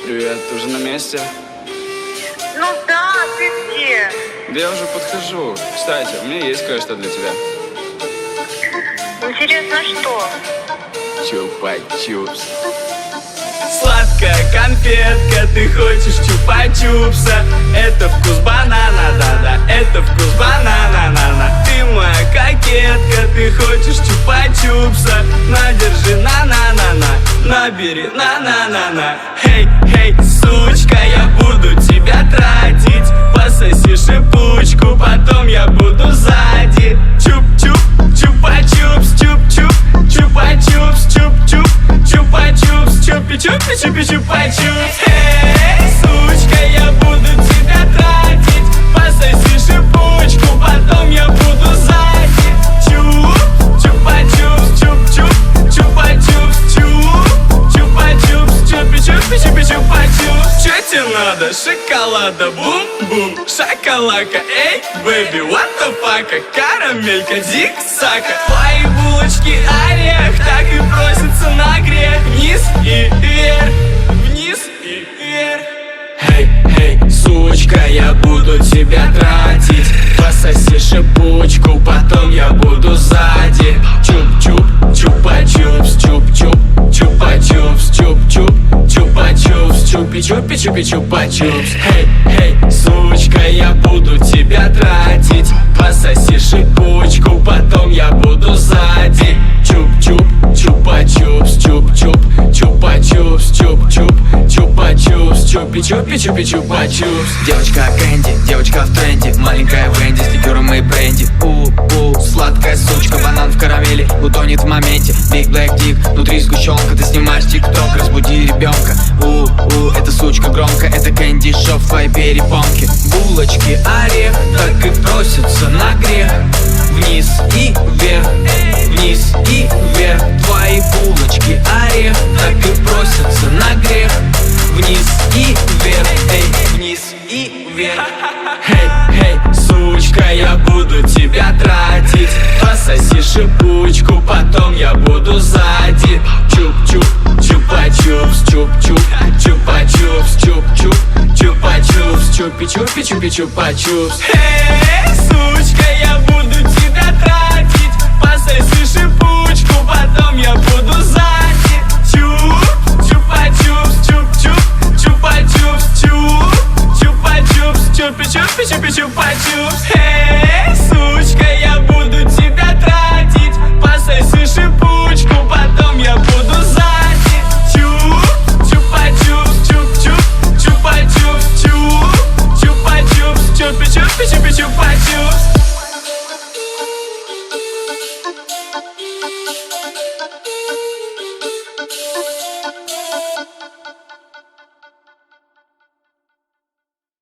Привет, ты уже на месте? Ну да, ты где? Да я уже подхожу. Кстати, у меня есть кое-что для тебя. Интересно, что? Чупа-чупс. Сладкая конфетка, ты хочешь чупа-чупса. Это вкус банана, да-да, это вкус банана, на-на. Ты моя кокетка, ты хочешь чупа-чупса. На, держи, на-на-на-на, набери, на-на-на-на. Хей, сучка, я буду тебя тратить. Пососи шипучку, потом я буду сзади. Чуп-чуп, чупа-чупс, чуп-чуп, чупа-чупс, чуп-чуп, чупа-чупс, чупи-чупи, чупи-чупа-чупс. Эй, сучка, я буду тебя тратить. Пососи шипучку, потом я буду сзади. Чуп, чупа-чупс, чуп-чуп, чупа-чупс, чуп, чупа-чупс, чупи-чупи, чупи-чупа-чупс. Чё тебе надо? Шоколада, бум-бум, шоколадка, эй, бэби, what the fuck? Карамелька, зиг-зака. Твои булочки орех, так и просятся на грех. Вниз и вверх, вниз и вверх. Эй, сучка, я буду тебя тратить. Пососи шипучку, потом я буду сзади. Чуп-чуп, чупа-чупс, чуп-чуп, чупа-чупс, чуп-чуп, чупа-чупс, чупи-чупи, чупи-чупа-чупс. Эй, сучка, я буду тебя тратить. Пососи шипучку, потом я буду сзади. Чуп-чуп, чупа-чупс, чуп-чуп, чупа-чупс, чуп-чуп, чупа-чупс, чупи-чупи, чупи-чупа-чупс. Девочка Кэнди, девочка в тренде, маленькая Венди с ликером и бренди. Сладкая сучка, банан в карамели, утонет в моменте. Big Black Dick, внутри сгущенка, ты снимаешь тик-ток, разбуди ребенка. Эта сучка громко, это Кэнди Шоп в твоей перепонке. Булочки орех, так и просятся на грех. Вниз и вверх, вниз и вверх. Твои булочки орех, так и просятся на грех. Вниз и вверх, эй, вниз и вверх. Эй, сучка, я буду тебя тратить. Пососи шипучку, потом я буду сзади. Чуп-чуп, чупа-чупс, чуп-чуп, чупа-чупс, чуп-чуп, чупа-чупс, чупи-чупи, чупи-чупа-чупс. Эй, сучка, я буду